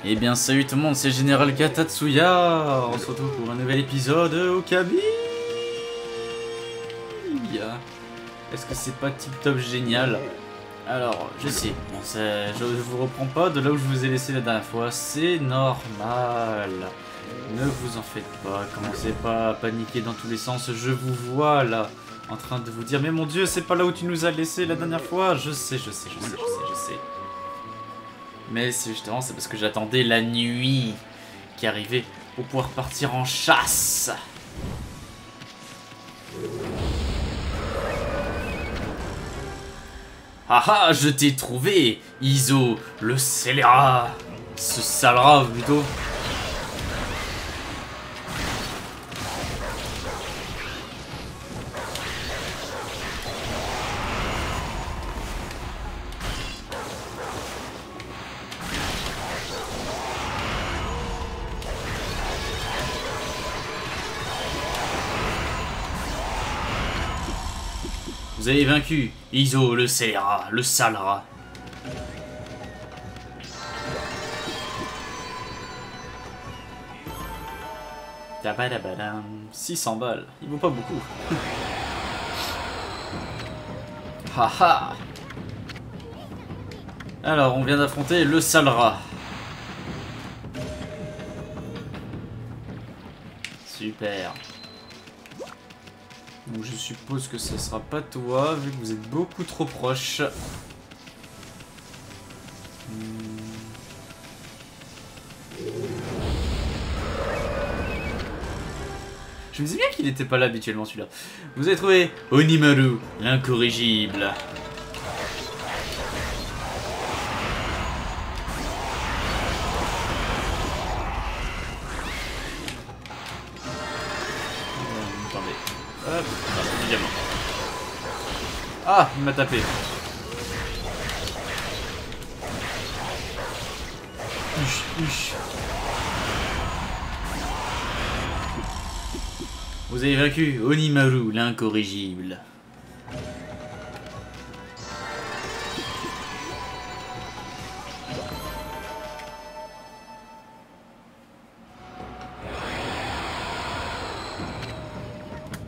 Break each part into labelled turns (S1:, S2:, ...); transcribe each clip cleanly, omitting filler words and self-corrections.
S1: Eh bien salut tout le monde, c'est Général Katatsuya. On se retrouve pour un nouvel épisode au Okami. Est-ce que c'est pas tip top génial? Alors, je sais, je vous reprends pas de là où je vous ai laissé la dernière fois, c'est normal. Ne vous en faites pas, commencez pas à paniquer dans tous les sens, je vous vois là, en train de vous dire, mais mon dieu, c'est pas là où tu nous as laissé la dernière fois. Je sais. Mais c'est justement, c'est parce que j'attendais la nuit qui arrivait pour pouvoir partir en chasse. Ah ah, je t'ai trouvé, Iso, le scélérat. Ce sale rat, plutôt. Vous avez vaincu Iso, le scélérat, le sale rat. Tabadabadam, 600 balles, il vaut pas beaucoup. Haha. Alors, on vient d'affronter le sale rat. Super. Donc je suppose que ce sera pas toi, vu que vous êtes beaucoup trop proche. Je me disais bien qu'il n'était pas là habituellement celui-là. Vous avez trouvé Onimaru, l'incorrigible. Attendez. Hop, évidemment. Ah, il m'a tapé. Huch. Vous avez vaincu Onimaru, l'incorrigible.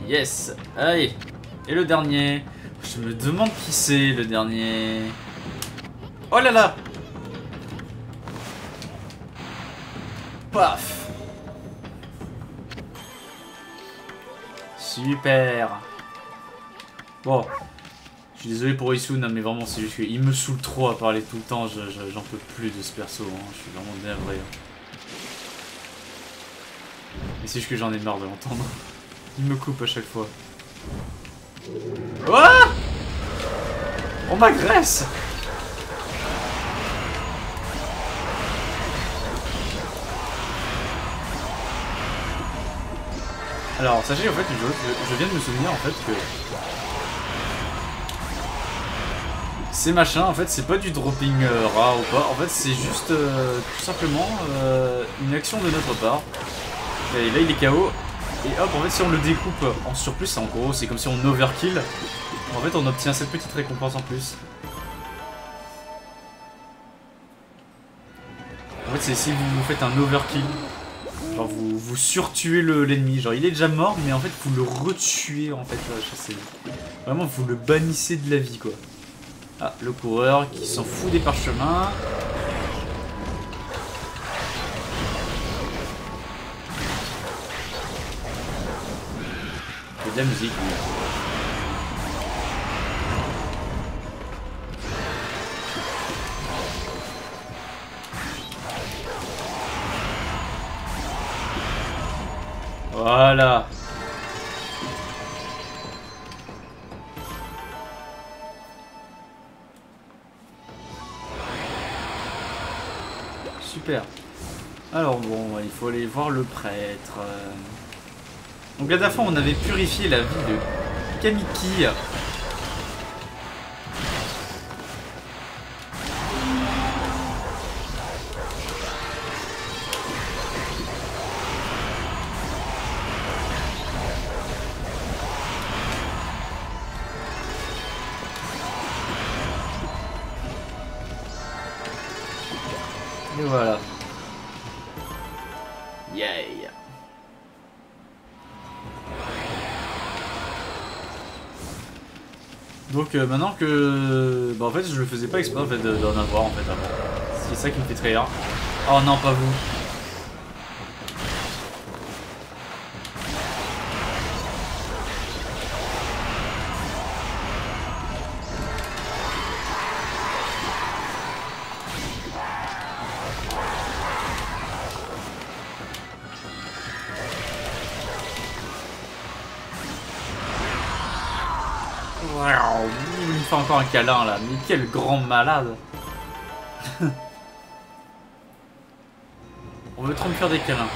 S1: Yes. Allez. Et le dernier. Je me demande qui c'est le dernier. Oh là là. Paf. Super. Bon. Je suis désolé pour Isuna, mais vraiment c'est juste qu'il me saoule trop à parler tout le temps. J'en peux plus de ce perso. Hein. Je suis vraiment navré. Mais c'est juste que j'en ai marre de l'entendre. Il me coupe à chaque fois. Ouah! On m'agresse! Alors, sachez en fait une chose, je viens de me souvenir en fait que ces machins en fait c'est pas du dropping rat ou pas, en fait c'est juste tout simplement une action de notre part. Et là il est KO. Et hop, en fait, si on le découpe en surplus, en gros, c'est comme si on overkill. En fait, on obtient cette petite récompense en plus. En fait, c'est si vous faites un overkill. Genre, vous surtuez l'ennemi. Genre, il est déjà mort, mais en fait, vous le retuez, en fait. Vraiment, vous le bannissez de la vie, quoi. Ah, le coureur qui s'en fout des parchemins. De la musique. Voilà. Super. Alors bon, il faut aller voir le prêtre. Donc la dernière fois, on avait purifié la vie de Kamiki. Et voilà. Yay. Donc maintenant que... Bah en fait je le faisais pas exprès en fait d'en avoir en fait avant. C'est ça qui me fait très rire. Oh non pas vous. Il me fait encore un câlin là, mais quel grand malade. On veut trop me faire des câlins.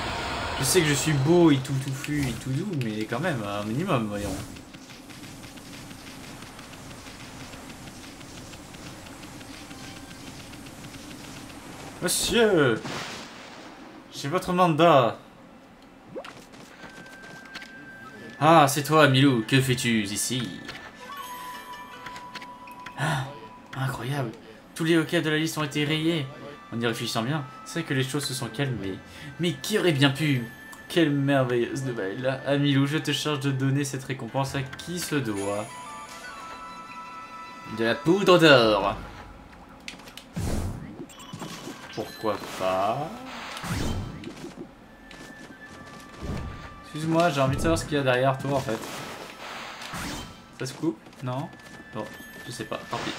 S1: Je sais que je suis beau et tout touffu et tout doux, mais quand même, un minimum, voyons. Monsieur, j'ai votre mandat. Ah, c'est toi, Milou, que fais-tu ici? Ah, incroyable. Tous les hockey de la liste ont été rayés. En y réfléchissant bien, c'est vrai que les choses se sont calmées. Mais qui aurait bien pu? Quelle merveilleuse nouvelle. Ah, Milou, je te charge de donner cette récompense à qui se doit. De la poudre d'or. Pourquoi pas? Excuse-moi, j'ai envie de savoir ce qu'il y a derrière toi en fait. Ça se coupe? Non? Bon, je sais pas, tant pis.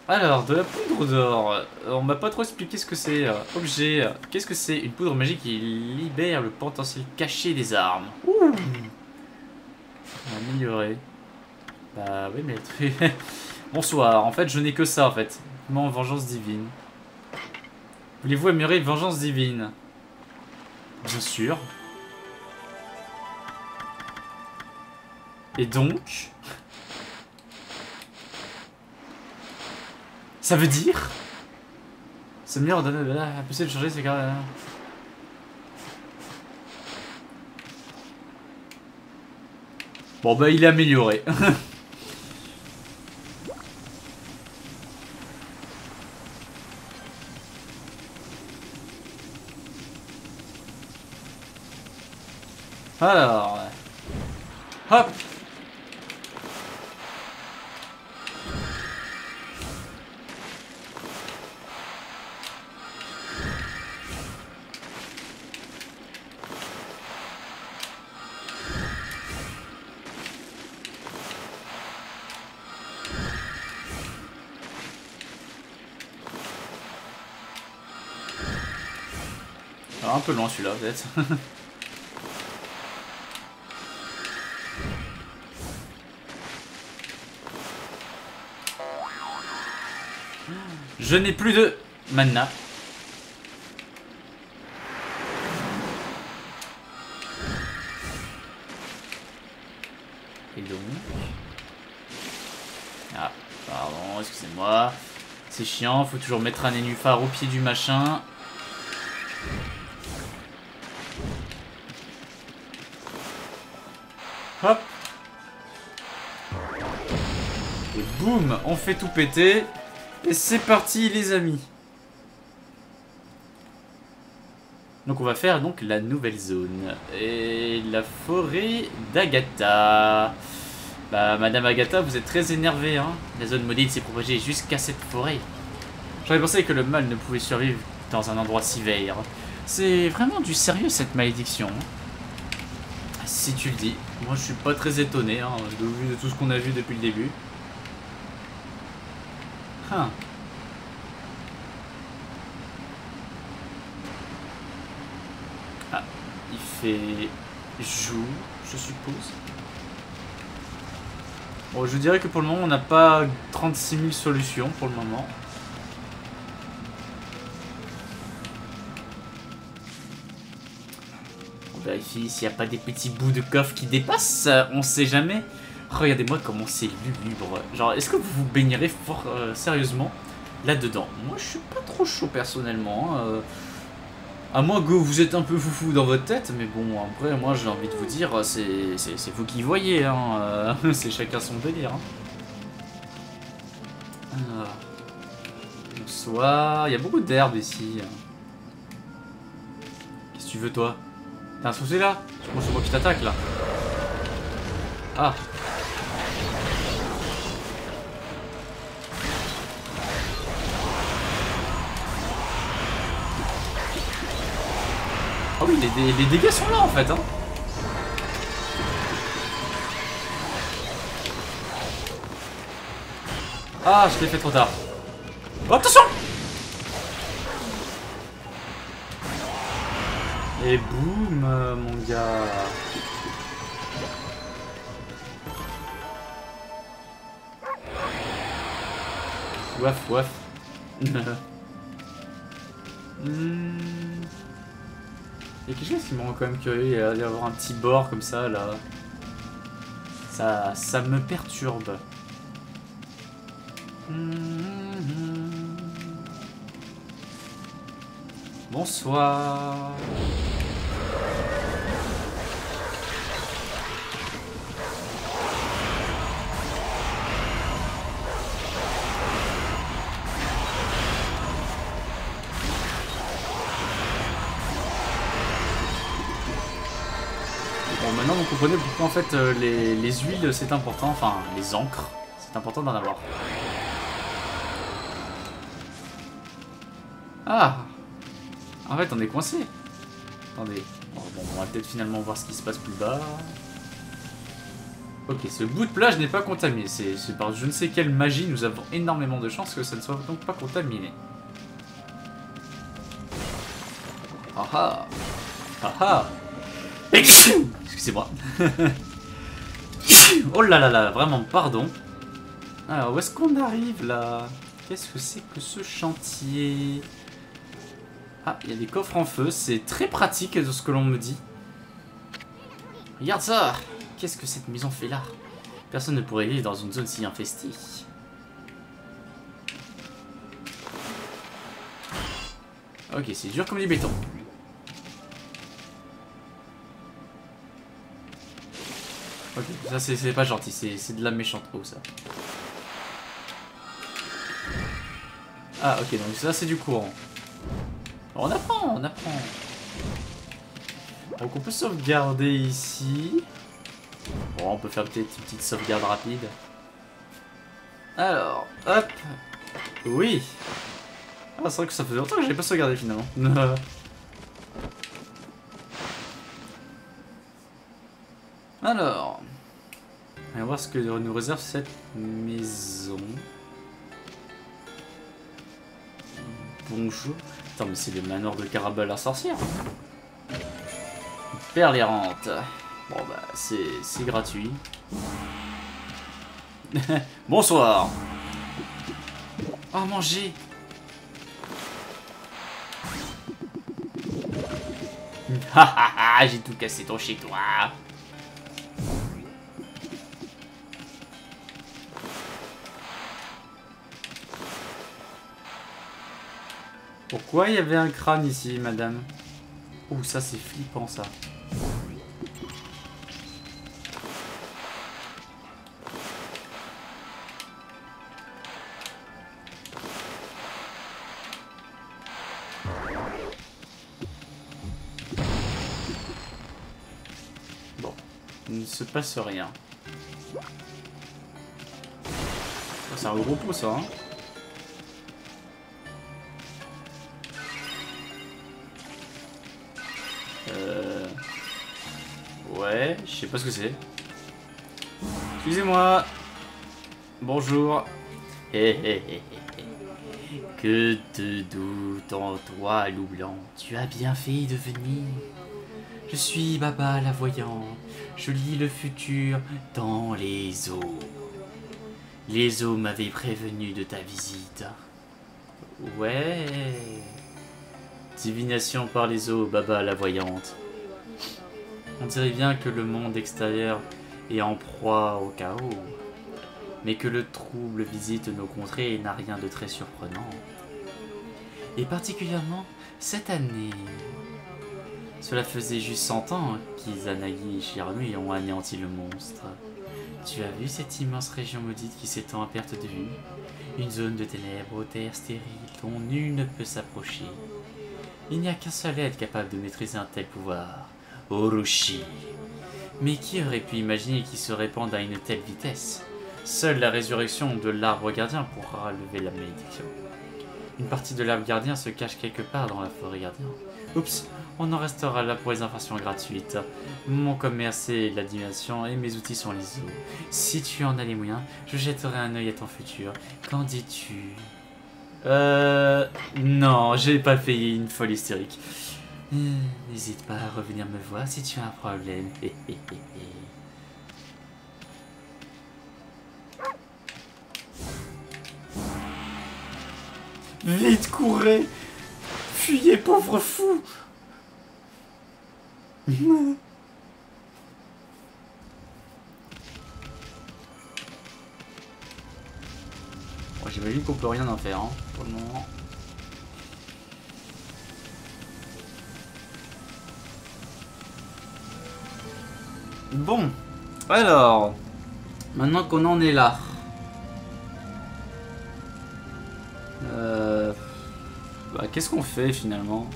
S1: Alors, de la poudre d'or. On m'a pas trop expliqué ce que c'est. Objet. Qu'est-ce que c'est? Une poudre magique qui libère le potentiel caché des armes. Ouh. Amélioré. Bah oui, mais... Bonsoir. En fait, je n'ai que ça en fait. Mon vengeance divine. Voulez-vous améliorer vengeance divine? Bien sûr. Et donc... Ça veut dire... C'est meilleur de impossible de changer ces cartes. Bon bah il est amélioré. Alors... Hop. Alors, un peu loin celui-là peut-être. Je n'ai plus de mana. Et donc... Ah, pardon, excusez-moi. C'est chiant, faut toujours mettre un nénuphar au pied du machin. Hop. Et boum, on fait tout péter. Et c'est parti les amis. Donc on va faire donc la nouvelle zone. Et la forêt d'Agatha. Bah Madame Agatha, vous êtes très énervée hein. La zone maudite s'est propagée jusqu'à cette forêt. J'aurais pensé que le mal ne pouvait survivre dans un endroit si vert. C'est vraiment du sérieux cette malédiction. Si tu le dis. Moi je suis pas très étonné hein, vu de tout ce qu'on a vu depuis le début. Hein. Ah, il fait jour, je suppose. Bon, je dirais que pour le moment, on n'a pas 36 000 solutions pour le moment. On vérifie s'il n'y a pas des petits bouts de coffre qui dépassent. On sait jamais. Regardez-moi comment c'est lugubre. Genre, est-ce que vous vous baignerez fort sérieusement là-dedans? Moi, je suis pas trop chaud personnellement. À moins que vous êtes un peu foufou dans votre tête, mais bon, après, moi, j'ai envie de vous dire, c'est vous qui voyez. Hein. C'est chacun son délire. Hein. Alors, bonsoir. Il y a beaucoup d'herbes ici. tu veux, toi? T'as un souci là? Je pense que c'est moi qui t'attaque là. Ah. Ah oui, les dégâts sont là en fait, hein. Ah, je l'ai fait trop tard. Oh, attention! Et boum, mon gars. Waf, waf. Il y a quelque chose qui me rend quand même curieux, il y a l'air d'avoir un petit bord comme ça là. Ça me perturbe. Bonsoir. Bon, maintenant vous comprenez pourquoi en fait les huiles c'est important, enfin les encres, c'est important d'en avoir. Ah! En fait on est coincé. Attendez. Bon, on va peut-être finalement voir ce qui se passe plus bas. Ok, ce bout de plage n'est pas contaminé. C'est par je ne sais quelle magie, nous avons énormément de chances que ça ne soit donc pas contaminé. Ah ah! Ah ah! Excusez-moi. Oh là là là, vraiment, pardon. Alors, où est-ce qu'on arrive là? Qu'est-ce que c'est que ce chantier? Ah, il y a des coffres en feu, c'est très pratique de ce que l'on me dit. Regarde ça! Qu'est-ce que cette maison fait là? Personne ne pourrait vivre dans une zone si infestée. Ok, c'est dur comme du béton. Ok, ça c'est pas gentil, c'est de la méchante eau ça. Ah ok, donc ça c'est du courant. On apprend, on apprend. Donc on peut sauvegarder ici. Bon, on peut faire peut-être une petite sauvegarde rapide. Alors, hop. Oui. Ah, c'est vrai que ça faisait longtemps que j'ai pas sauvegardé finalement. Alors, on va voir ce que nous réserve cette maison. Bonjour. Attends, mais c'est le manoir de Carabelle la sorcière. Perle errante. Bon bah, c'est gratuit. Bonsoir. Oh, manger. Hahaha, j'ai tout cassé ton chez toi. Pourquoi il y avait un crâne ici, madame? Ouh, ça c'est flippant ça. Bon, il ne se passe rien. C'est un gros pot ça, hein. Ouais, je sais pas ce que c'est. Excusez-moi. Bonjour. Que te doute en toi, loup blanc. Tu as bien fait de venir. Je suis Baba la voyante. Je lis le futur dans les eaux. Les eaux m'avaient prévenu de ta visite. Ouais. Divination par les eaux, Baba la voyante. On dirait bien que le monde extérieur est en proie au chaos, mais que le trouble visite nos contrées et n'a rien de très surprenant. Et particulièrement cette année. Cela faisait juste 100 ans qu'Izanagi et Shirami ont anéanti le monstre. Tu as vu cette immense région maudite qui s'étend à perte de vue? Une zone de ténèbres aux terres stériles dont nul ne peut s'approcher. Il n'y a qu'un seul être capable de maîtriser un tel pouvoir. Orochi. Mais qui aurait pu imaginer qu'il se répande à une telle vitesse? Seule la résurrection de l'arbre gardien pourra lever la malédiction. Une partie de l'arbre gardien se cache quelque part dans la forêt gardien. Oups, on en restera là pour les informations gratuites. Mon commerce est la dimension et mes outils sont les eaux. Si tu en as les moyens, je jetterai un œil à ton futur. Qu'en dis-tu? Non, j'ai pas payé une folle hystérique. N'hésite pas à revenir me voir si tu as un problème. Vite, courez! Fuyez, pauvre fou! Bon, j'imagine qu'on peut rien en faire, hein, pour le moment. Bon, alors, maintenant qu'on en est là, qu'est-ce qu'on fait finalement?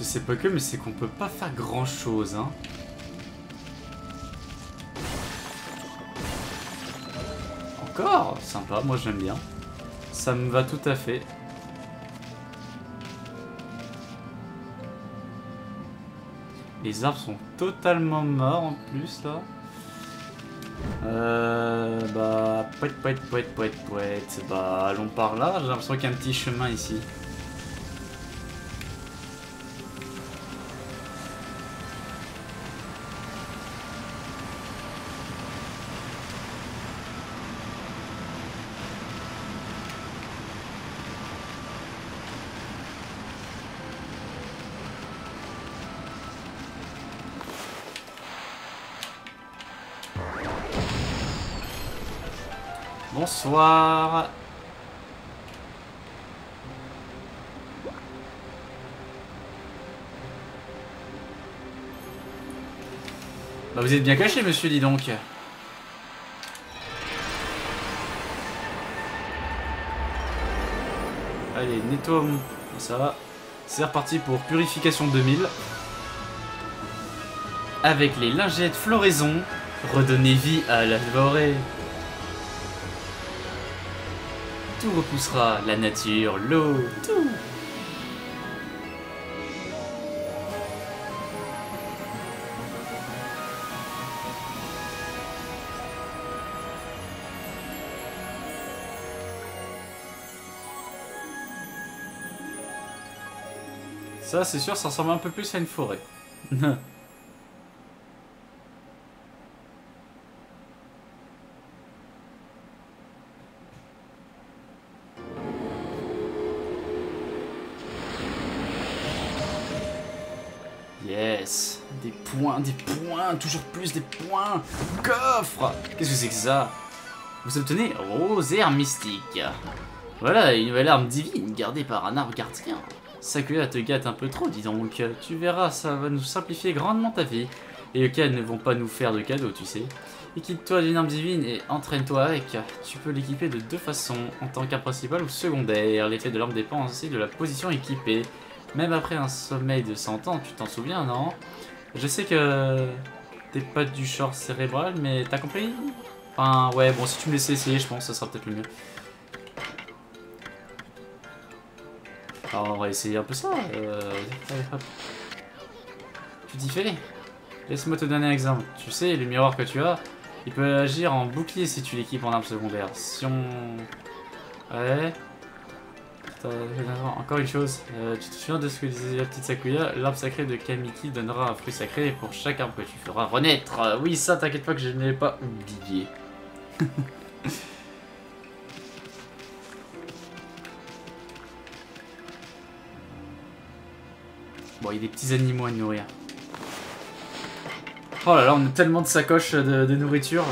S1: C'est pas que, mais c'est qu'on peut pas faire grand chose, hein. Encore sympa, moi j'aime bien. Ça me va tout à fait. Les arbres sont totalement morts en plus là. Bah, allons par là. J'ai l'impression qu'il y a un petit chemin ici. Bonsoir. Bah vous êtes bien caché, monsieur, dis donc. Allez, nettoie ça. C'est reparti pour purification 2000. Avec les lingettes floraison, redonner vie à la forêt. Tout repoussera, la nature, l'eau, tout. Ça, c'est sûr, ça ressemble un peu plus à une forêt. Yes, des points, toujours plus des points. Coffre. Qu'est-ce que c'est que ça? Vous obtenez Rosaire Mystique. Voilà, une nouvelle arme divine gardée par un arbre gardien. Sakura te gâte un peu trop, dis donc. Tu verras, ça va nous simplifier grandement ta vie. Et les cas ne vont pas nous faire de cadeaux, tu sais. Équipe-toi d'une arme divine et entraîne-toi avec. Tu peux l'équiper de deux façons, en tant qu'arme principale ou secondaire. L'effet de l'arme dépend aussi de la position équipée. Même après un sommeil de 100 ans, tu t'en souviens, non? Je sais que t'es pas du genre cérébral, mais t'as compris? Enfin, ouais, bon, si tu me laissais essayer, je pense que ça sera peut-être le mieux. Alors, on va essayer un peu ça. Tu t'y fais? Laisse-moi te donner un exemple. Tu sais, le miroir que tu as, il peut agir en bouclier si tu l'équipes en arme secondaire. Si on... Ouais... Encore une chose, tu te souviens de ce que disait la petite Sakuya? L'arbre sacré de Kamiki donnera un fruit sacré pour chaque arbre que tu feras renaître. Oui, ça, t'inquiète pas que je ne l'ai pas oublié. Bon, il y a des petits animaux à nourrir. Oh là là, on a tellement de sacoches de nourriture.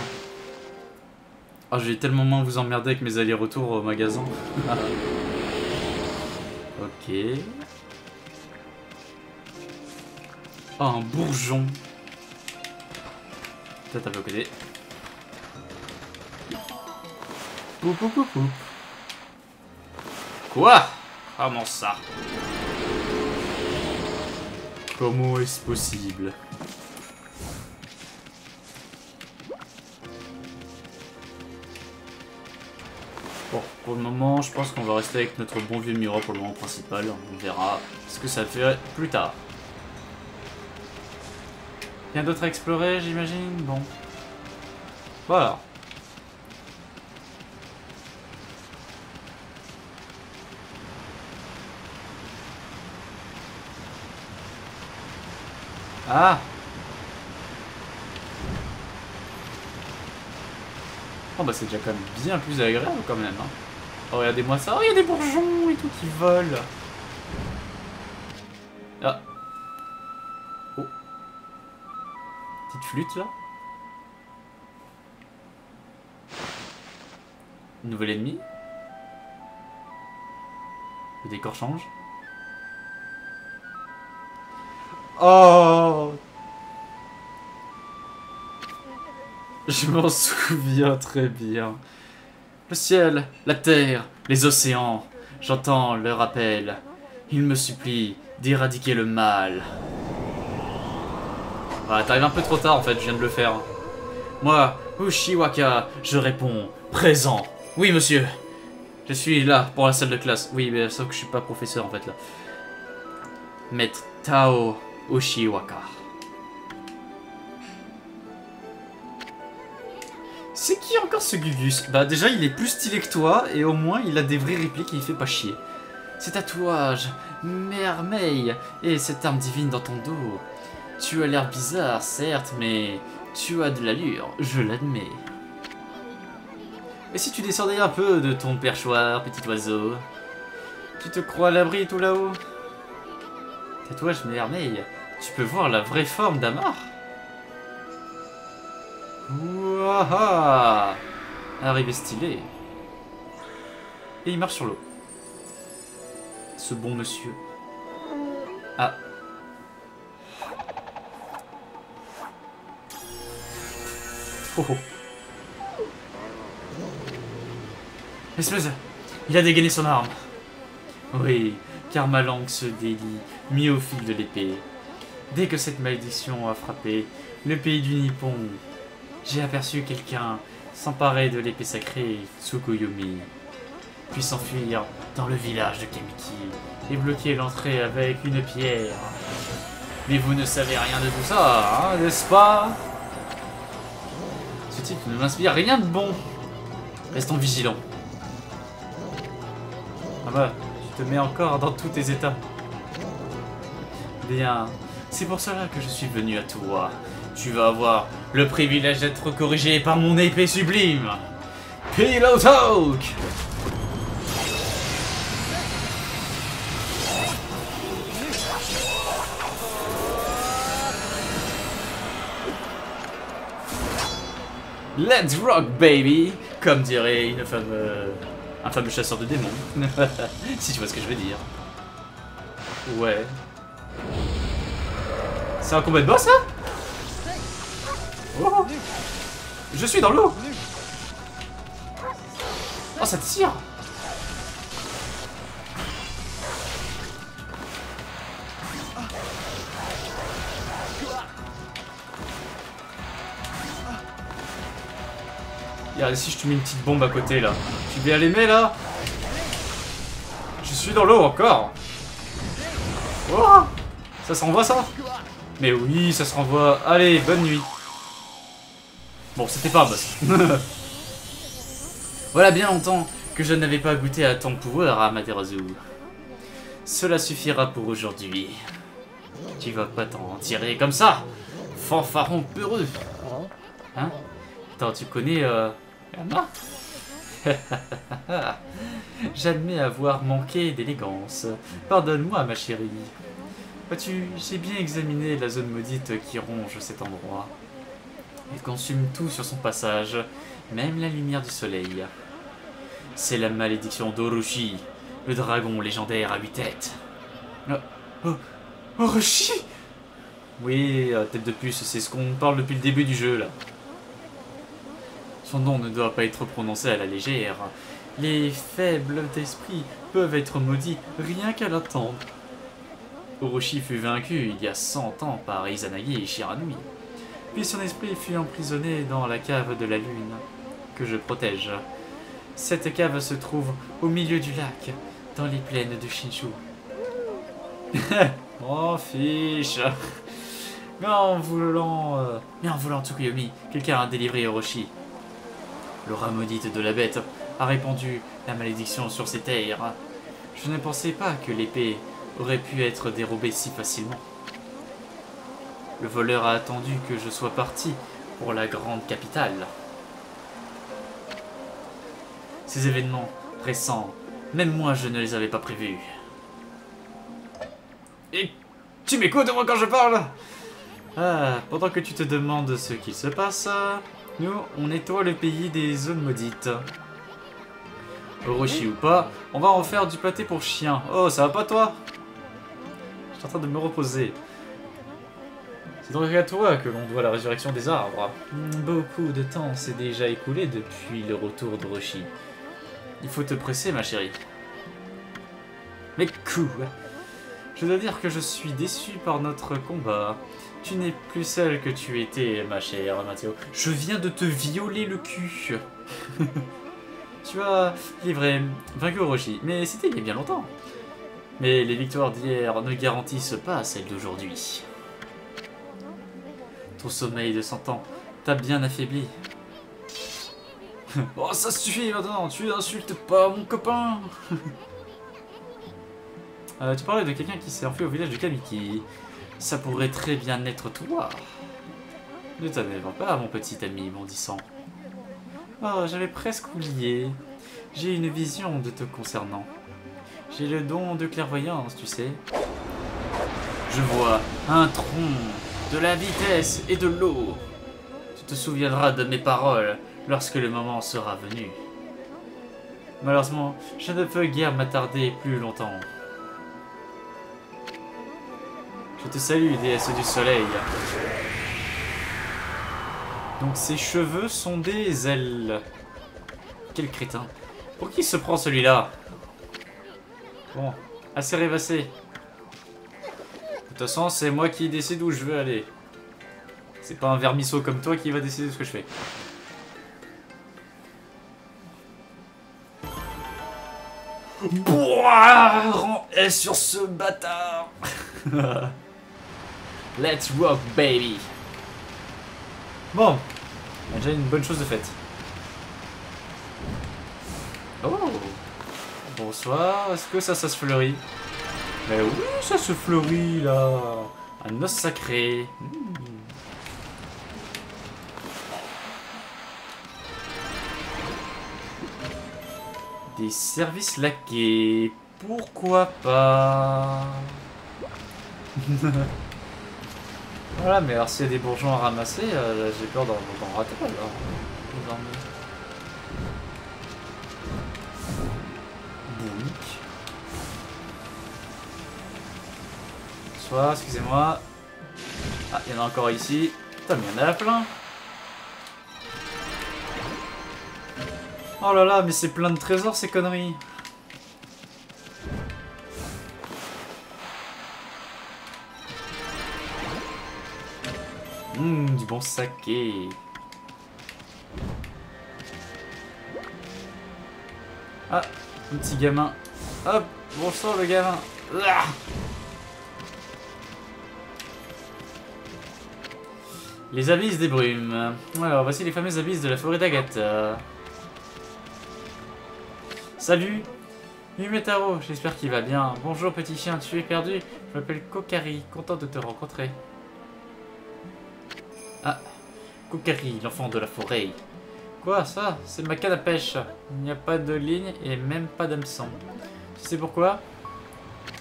S1: Oh, je vais tellement moins vous emmerder avec mes allers-retours au magasin. Ok. Oh, un bourgeon. Peut-être un peu à côté. Poup, poup, poup, poup. Quoi? Comment ça? Comment est-ce possible? Bon, pour le moment, je pense qu'on va rester avec notre bon vieux Mura pour le moment principal. On verra ce que ça fait plus tard. Rien d'autre à explorer, j'imagine? Bon. Voilà. Ah! Oh bah c'est déjà quand même bien plus agréable quand même. Hein. Oh regardez-moi ça. Oh il y a des bourgeons et tout qui volent. Ah. Oh. Petite flûte là. Nouvel ennemi. Le décor change. Oh! Je m'en souviens très bien. Le ciel, la terre, les océans, j'entends leur appel. Ils me supplient d'éradiquer le mal. Ah, t'arrives un peu trop tard en fait, je viens de le faire. Moi, Ushiwaka, je réponds, présent. Oui monsieur, je suis là pour la salle de classe. Oui, mais sauf que je suis pas professeur en fait là. Maître Tao Ushiwaka. C'est qui encore ce Gugus? Bah déjà il est plus stylé que toi et au moins il a des vraies répliques et il fait pas chier. Ces tatouages, merveille et cette arme divine dans ton dos. Tu as l'air bizarre certes mais tu as de l'allure, je l'admets. Et si tu descendais un peu de ton perchoir, petit oiseau? Tu te crois à l'abri tout là-haut? Tatouage merveille, tu peux voir la vraie forme d'Amar? Ouah! Arrivé stylé. Et il marche sur l'eau. Ce bon monsieur. Ah. Oh oh. Espèce, il a dégainé son arme. Oui, car ma langue se délie, mis au fil de l'épée. Dès que cette malédiction a frappé le pays du Nippon, j'ai aperçu quelqu'un s'emparer de l'épée sacrée Tsukuyomi, puis s'enfuir dans le village de Kamiki et bloquer l'entrée avec une pierre. Mais vous ne savez rien de tout ça, hein, n'est-ce pas? Ce type ne m'inspire rien de bon. Restons vigilants. Ah bah, tu te mets encore dans tous tes états. Bien, c'est pour cela que je suis venu à toi. Tu vas avoir le privilège d'être corrigé par mon épée sublime. Pillow Talk! Let's rock, baby! Comme dirait un fameux chasseur de démons. Si tu vois ce que je veux dire. Ouais. C'est un combat de boss, là? Oh. Je suis dans l'eau. Oh, ça tire. Regarde, si je te mets une petite bombe à côté, là. Tu viens l'aimer, là? Je suis dans l'eau, encore. Oh. Ça se renvoie, ça? Mais oui, ça se renvoie. Allez, bonne nuit. Bon, c'était pas un boss. Voilà bien longtemps que je n'avais pas goûté à ton pouvoir, Amaterasu. Cela suffira pour aujourd'hui. Tu vas pas t'en tirer comme ça, fanfaron peureux. Hein? Attends, tu connais Anna? J'admets avoir manqué d'élégance. Pardonne-moi, ma chérie. Vois-tu, j'ai bien examiné la zone maudite qui ronge cet endroit. Elle consume tout sur son passage, même la lumière du soleil. C'est la malédiction d'Orochi, le dragon légendaire à 8 têtes. Orochi? Oui, tête de puce, c'est ce qu'on parle depuis le début du jeu, là. Son nom ne doit pas être prononcé à la légère, Les faibles d'esprit peuvent être maudits rien qu'à l'attendre. Orochi fut vaincu il y a 100 ans par Izanagi et Shiranui. Puis son esprit fut emprisonné dans la cave de la lune, que je protège. Cette cave se trouve au milieu du lac, dans les plaines de Shinshu. Oh fiche. Mais en voulant Tsukuyomi, quelqu'un a délivré Orochi. L'aura maudite de la bête a répandu la malédiction sur ces terres. Je ne pensais pas que l'épée aurait pu être dérobée si facilement. Le voleur a attendu que je sois parti pour la grande capitale. Ces événements récents, même moi je ne les avais pas prévus. Et tu m'écoutes moi quand je parle? Pendant que tu te demandes ce qu'il se passe, nous, on nettoie le pays des zones maudites. Orochi ou pas, on va en faire du pâté pour chien. Oh, ça va pas toi? Je suis en train de me reposer. C'est donc à toi que l'on doit la résurrection des arbres. Beaucoup de temps s'est déjà écoulé depuis le retour d'Orochi. Il faut te presser, ma chérie. Mais quoi? Je dois dire que je suis déçu par notre combat. Tu n'es plus celle que tu étais, ma chère Mathéo. Je viens de te violer le cul. Tu as, il est vrai, vaincu Orochi, mais c'était il y a bien longtemps. Mais les victoires d'hier ne garantissent pas celles d'aujourd'hui. Ton sommeil de 100 ans t'a bien affaibli. Oh, ça suffit maintenant, tu n'insultes pas mon copain. Tu parlais de quelqu'un qui s'est enfui au village de Kamiki. Ça pourrait très bien être toi. Ne t'anévre pas, mon petit ami bondissant. Oh, j'avais presque oublié. J'ai une vision de te concernant. J'ai le don de clairvoyance, tu sais. Je vois un tronc, de la vitesse et de l'eau. Tu te souviendras de mes paroles lorsque le moment sera venu. Malheureusement, je ne peux guère m'attarder plus longtemps. Je te salue, déesse du soleil. Donc ses cheveux sont des ailes. Quel crétin. Pour qui se prend celui-là? Bon, assez rêvassé. De toute façon, c'est moi qui décide où je veux aller. C'est pas un vermisseau comme toi qui va décider de ce que je fais. Bouah, rends S sur ce bâtard. Let's rock, baby. Bon, on a déjà une bonne chose de faite. Oh, bonsoir. Est-ce que ça se fleurit? Mais oui, ça se fleurit là. Un os sacré. Des services laqués. Pourquoi pas? Voilà, mais alors s'il y a des bourgeons à ramasser, j'ai peur d'en rater alors. Bounique. Bonsoir, excusez-moi. Ah, il y en a encore ici. Putain, mais il y en a plein. Oh là là, mais c'est plein de trésors ces conneries. Du bon saké. Ah, un petit gamin. Hop, bonsoir le gamin. Ah, les abysses des brumes. Alors, voici les fameuses abysses de la forêt d'Agatha. Salut, Yumetaro, j'espère qu'il va bien. Bonjour petit chien, tu es perdu? Je m'appelle Kokari, content de te rencontrer. Ah, Kokari, l'enfant de la forêt. Quoi, ça? C'est ma canne à pêche. Il n'y a pas de ligne et même pas d'hameçon. Tu sais pourquoi?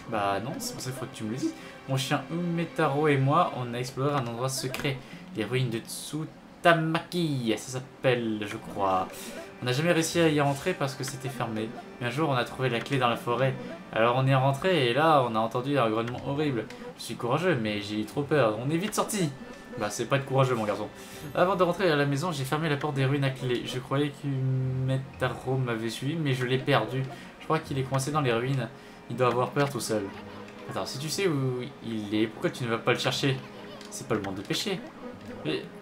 S1: Bah non, c'est pour ça qu'il faut que tu me le dises. Mon chien Umetaro et moi, on a exploré un endroit secret. Les ruines de Tsutamaki, ça s'appelle, je crois. On n'a jamais réussi à y rentrer parce que c'était fermé. Mais un jour, on a trouvé la clé dans la forêt. Alors on est rentré et là, on a entendu un grognement horrible. Je suis courageux, mais j'ai eu trop peur. On est vite sorti. Bah c'est pas de courageux mon garçon. Avant de rentrer à la maison, j'ai fermé la porte des ruines à clé. Je croyais qu'Umetaro m'avait suivi, mais je l'ai perdu. Je crois qu'il est coincé dans les ruines. Il doit avoir peur tout seul. Attends, si tu sais où il est, pourquoi tu ne vas pas le chercher? C'est pas le monde de pêcher.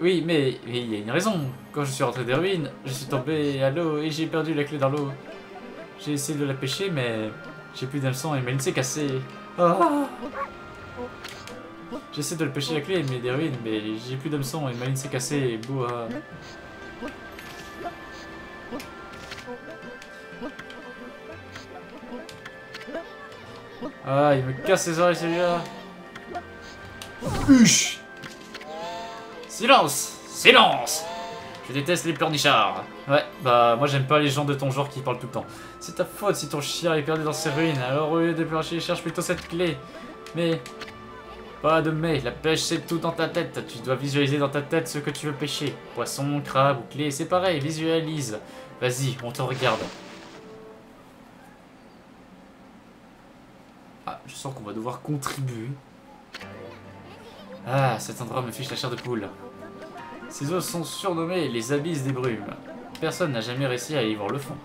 S1: Oui, mais il y a une raison. Quand je suis rentré des ruines, je suis tombé à l'eau et j'ai perdu la clé dans l'eau. J'ai essayé de la pêcher, mais j'ai plus d'hameçon et ma ligne s'est cassée. Oh. J'essaie de le pêcher la clé, mais des ruines, mais j'ai plus d'hameçon et ma ligne s'est cassée et boua. Ah, il me casse les oreilles celui-là. Huch! Silence! Silence! Je déteste les pleurnichards. Ouais, bah moi j'aime pas les gens de ton genre qui parlent tout le temps. C'est ta faute si ton chien est perdu dans ces ruines, alors au lieu de pêcher, cherche plutôt cette clé. Mais... Pas de mais, la pêche c'est tout dans ta tête. Tu dois visualiser dans ta tête ce que tu veux pêcher. Poisson, crabe ou clé, c'est pareil, visualise. Vas-y, on te regarde. Ah, je sens qu'on va devoir contribuer. Ah, cet endroit me fiche la chair de poule. Ces eaux sont surnommées les abysses des brumes. Personne n'a jamais réussi à y voir le fond.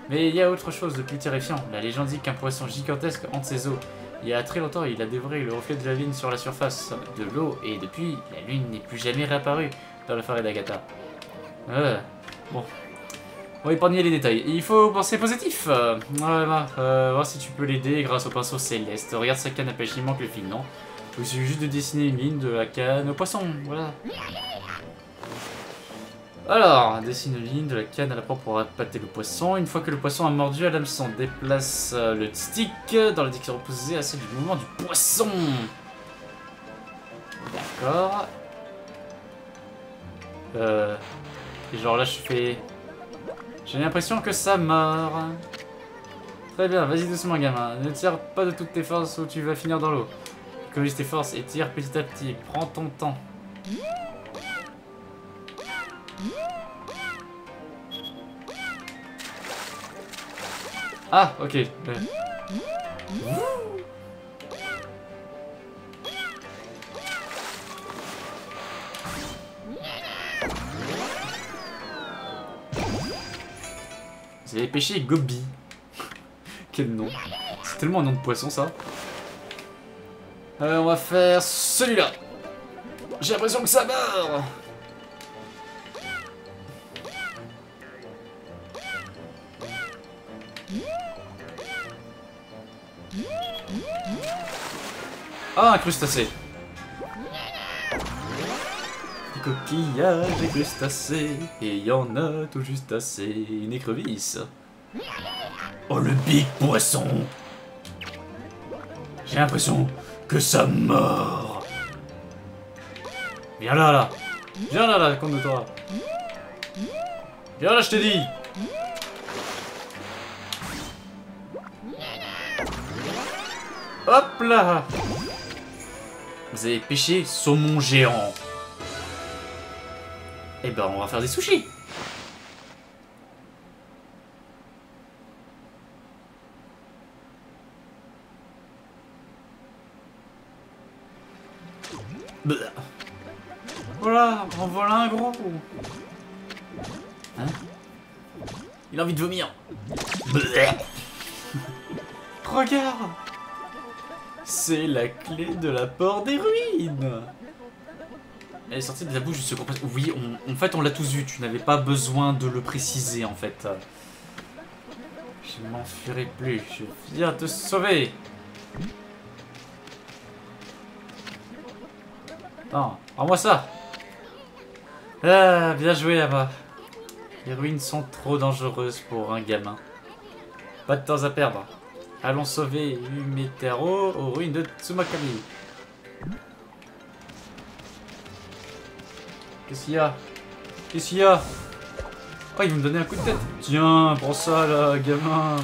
S1: Mais il y a autre chose de plus terrifiant. La légende dit qu'un poisson gigantesque hante ces eaux. Il y a très longtemps, il a dévoré le reflet de la lune sur la surface de l'eau, et depuis, la lune n'est plus jamais réapparue dans la forêt d'Agatha. Bon. On va épargner les détails. Il faut penser positif. Voir si tu peux l'aider grâce au pinceau céleste. Regarde sa canne à pêche, il manque le fil, non? Il suffit juste de dessiner une ligne de la canne au poisson, voilà. Alors, dessine une ligne de la canne à la proie pour appâter le poisson. Une fois que le poisson a mordu à l'hameçon, déplace le stick dans la direction opposée à celle du mouvement du poisson. D'accord. Et genre là je fais... J'ai l'impression que ça mord. Très bien, vas-y doucement gamin. Ne tire pas de toutes tes forces ou tu vas finir dans l'eau. Économise tes forces et tire petit à petit. Prends ton temps. Ah, ok. Vous avez pêché Gobi. Quel nom. C'est tellement un nom de poisson ça. On va faire celui-là. J'ai l'impression que ça meurt. Ah, un crustacé. Des coquillages et crustacés. Et il y en a tout juste assez. Une écrevisse. Oh, le big poisson. J'ai l'impression que ça mord. Viens là, là. Viens là, là, compte de toi. Viens là, je t'ai dit. Hop là. Vous avez pêché saumon géant. Eh ben, on va faire des sushis. Voilà, en voilà un gros. Hein? Il a envie de vomir. Regarde. C'est la clé de la porte des ruines. Elle est sortie de la bouche de ce compresseur. Oui, en fait, on l'a tous vu. Tu n'avais pas besoin de le préciser, en fait. Je m'enfuirai plus. Je viens te sauver. Non, rends-moi ça. Ah, bien joué, Ama. Les ruines sont trop dangereuses pour un gamin. Pas de temps à perdre. Allons sauver Umetaro aux ruines de Tsumakami. Qu'est-ce qu'il y a? Qu'est-ce qu'il y a? Oh, il veut me donner un coup de tête. Tiens, prends ça là, gamin.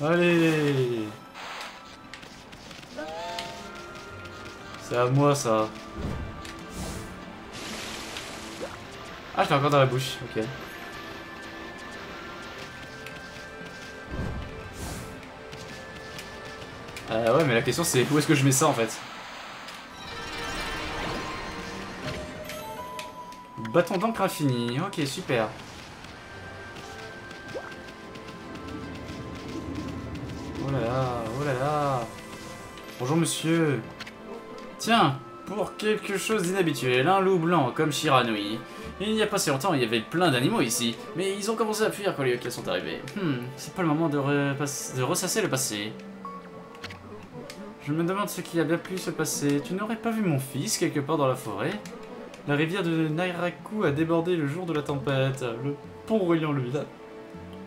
S1: Allez. C'est à moi ça. Ah, je l'ai encore dans la bouche, ok. Ouais, mais la question c'est où est-ce que je mets ça en fait? Bâton d'encre infini. Ok, super. Oh là là, oh là là. Bonjour monsieur. Tiens, pour quelque chose d'inhabituel, un loup blanc comme Shiranui. Il n'y a pas si longtemps, il y avait plein d'animaux ici, mais ils ont commencé à fuir quand les yokai sont arrivés. C'est pas le moment de ressasser le passé. Je me demande ce qui a bien pu se passer. Tu n'aurais pas vu mon fils quelque part dans la forêt? La rivière de Nairaku a débordé le jour de la tempête. Le pont reliant le village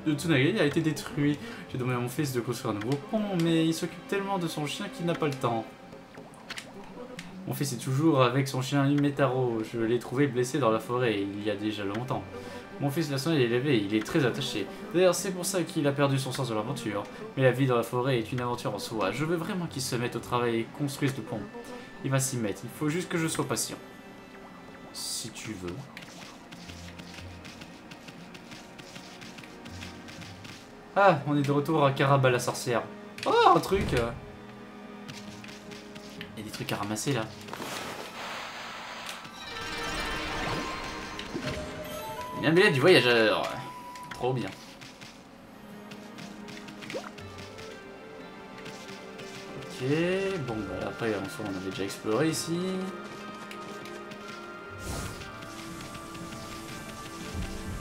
S1: de Tsunage a été détruit. J'ai demandé à mon fils de construire un nouveau pont, mais il s'occupe tellement de son chien qu'il n'a pas le temps. Mon fils est toujours avec son chien Umetaro. Je l'ai trouvé blessé dans la forêt il y a déjà longtemps. Mon fils l'a soigné et élevé, il est très attaché. D'ailleurs, c'est pour ça qu'il a perdu son sens de l'aventure. Mais la vie dans la forêt est une aventure en soi. Je veux vraiment qu'il se mette au travail et construise le pont. Il va s'y mettre, il faut juste que je sois patient. Si tu veux. Ah, on est de retour à Caraba la sorcière. Oh, un truc. Il y a des trucs à ramasser là. Une billet du voyageur. Trop bien. Ok, bon bah après en soi on avait déjà exploré ici.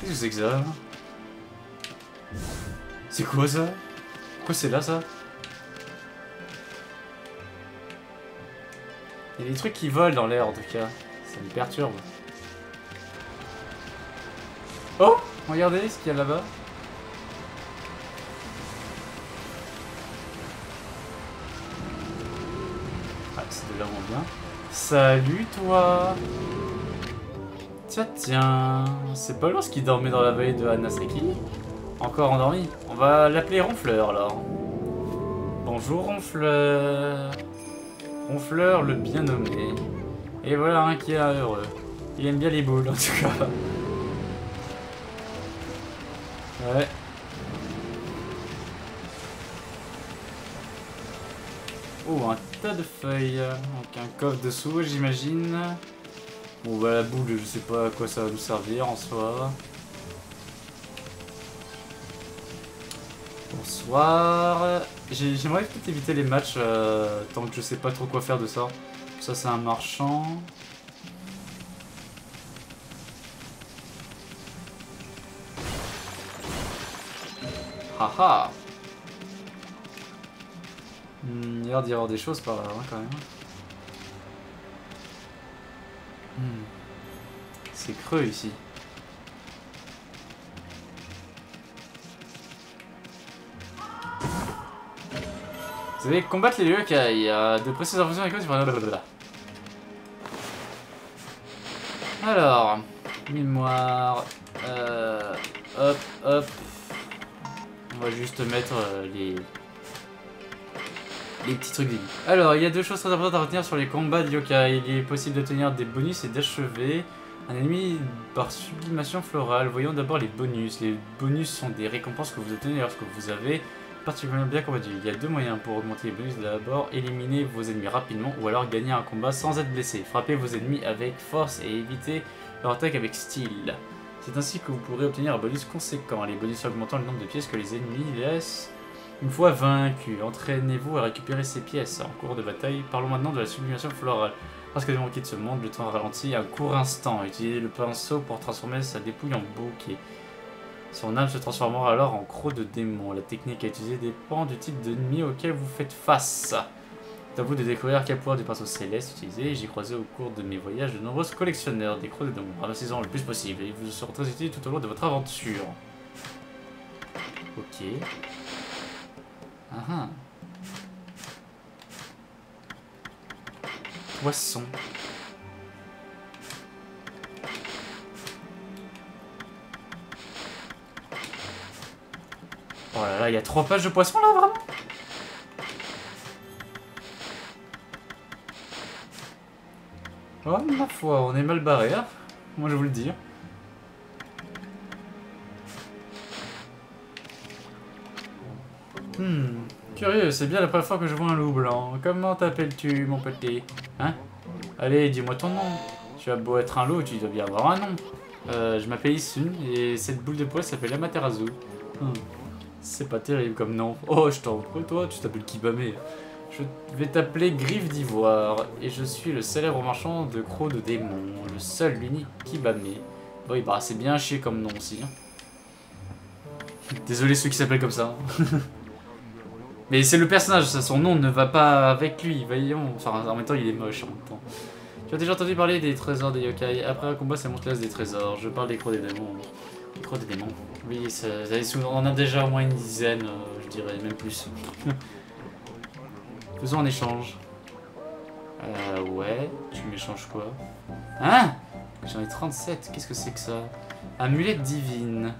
S1: Qu'est-ce que c'est que ça? C'est quoi ça? Pourquoi c'est là ça? Il y a des trucs qui volent dans l'air en tout cas. Ça me perturbe. Oh! Regardez ce qu'il y a là-bas. Ah, c'est de là où on vient. Salut toi! Tiens, c'est pas lorsqu'il dormait dans la vallée de Hanasaki? Encore endormi? On va l'appeler Ronfleur alors. Bonjour Ronfleur. Ronfleur le bien nommé. Et voilà un qui est heureux. Il aime bien les boules en tout cas. Ouais. Oh, un tas de feuilles. Donc un coffre dessous, j'imagine. Bon, bah la boule, je sais pas à quoi ça va nous servir en soi. Bonsoir. J'aimerais peut-être éviter les matchs tant que je sais pas trop quoi faire de ça. Ça, c'est un marchand. Haha. Il y a l'air d'y avoir des choses par là, hein, quand même. C'est creux ici. Vous allez combattre les yokai. Il y a de précises informations avec eux. Alors, mémoire. Hop, hop. On va juste mettre les petits trucs de vie. Alors, il y a deux choses très importantes à retenir sur les combats de yokai. Il est possible d'obtenir des bonus et d'achever un ennemi par sublimation florale. Voyons d'abord les bonus. Les bonus sont des récompenses que vous obtenez lorsque vous avez particulièrement bien combattu. Il y a deux moyens pour augmenter les bonus. D'abord, éliminer vos ennemis rapidement ou alors gagner un combat sans être blessé. Frappez vos ennemis avec force et évitez leur attaque avec style. C'est ainsi que vous pourrez obtenir un bonus conséquent. Les bonus augmentant le nombre de pièces que les ennemis laissent. Une fois vaincu, entraînez-vous à récupérer ces pièces en cours de bataille. Parlons maintenant de la sublimation florale. Lorsque des quitte ce monde, le temps ralentit un court instant. Utilisez le pinceau pour transformer sa dépouille en bouquet. Son âme se transformera alors en croc de démon. La technique à utiliser dépend du type d'ennemi auquel vous faites face. C'est à vous de découvrir quel pouvoir du pinceau céleste utiliser. J'ai croisé au cours de mes voyages de nombreux collectionneurs des crocs de démons. Ramassez-en le plus possible et ils vous seront très utiles tout au long de votre aventure. Ok. Ah. Poisson. Oh là là, il y a 3 pages de poisson là, vraiment? Oh ma foi, on est mal barré, hein? Moi je vous le dis. Curieux, c'est bien la première fois que je vois un loup blanc. Comment t'appelles-tu, mon petit? Hein? Allez, dis-moi ton nom. Tu as beau être un loup, tu dois bien avoir un nom. Je m'appelle Isun et cette boule de poil s'appelle Amaterasu. C'est pas terrible comme nom. Oh, je t'en prie, toi, tu t'appelles Kibame. Je vais t'appeler Griffe d'Ivoire et je suis le célèbre marchand de crocs de démons, le seul, l'unique Kibame. Oui, bah c'est bien chier comme nom aussi. Hein. Désolé ceux qui s'appellent comme ça. Mais c'est le personnage, ça, son nom ne va pas avec lui, voyons. Enfin, en même temps, il est moche en même temps. Tu as déjà entendu parler des trésors des yokai. Après un combat, ça monte classe des trésors. Je parle des crocs des démons. Les crocs des démons. Oui, on en a déjà au moins une dizaine, je dirais, même plus. Faisons un échange. Ouais, tu m'échanges quoi? Hein? J'en ai 37, qu'est-ce que c'est que ça? Amulette divine.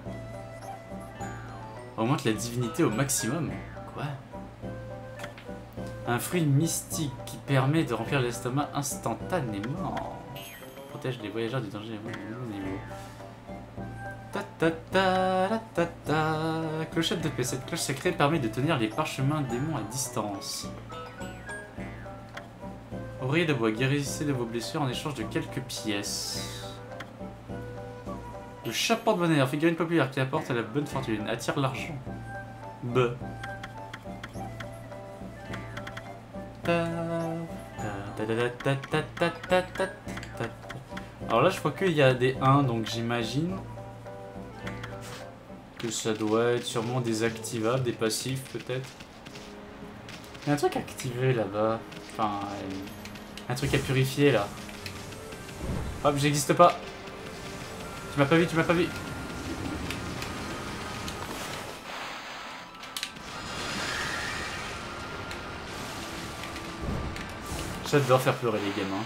S1: Augmente la divinité au maximum. Quoi? Un fruit mystique qui permet de remplir l'estomac instantanément. Protège les voyageurs du danger au niveau. Ta ta ta ta ta. Clochette de paix. Cette cloche sacrée permet de tenir les parchemins démons à distance. Oreiller de bois, guérissez de vos blessures en échange de quelques pièces. Le chapeau de bonheur, figurine populaire qui apporte la bonne fortune, attire l'argent. Alors là, je crois qu'il y a des 1, donc j'imagine que ça doit être sûrement désactivable, des passifs peut-être. Il y a un truc à activer là-bas. Enfin, un truc à purifier là. Hop, j'existe pas. Tu m'as pas vu, tu m'as pas vu. J'adore faire pleurer les gamins.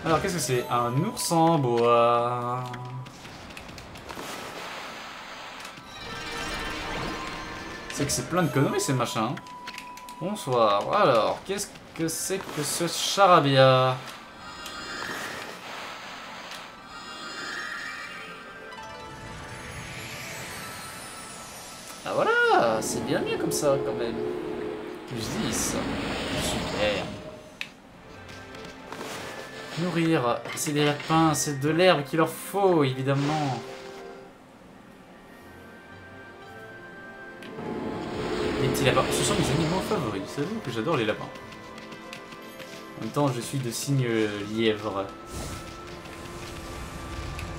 S1: Alors, qu'est-ce que c'est? Un ours en bois. C'est que c'est plein de conneries ces machins. Bonsoir. Alors, qu'est-ce que c'est que ce charabia? Ah voilà, c'est bien mieux comme ça quand même. Plus 10. Super. Nourrir, c'est des lapins, c'est de l'herbe qu'il leur faut, évidemment. Les petits lapins, ce sont mes animaux favoris. Vous savez que j'adore les lapins. En même temps, je suis de signe lièvre.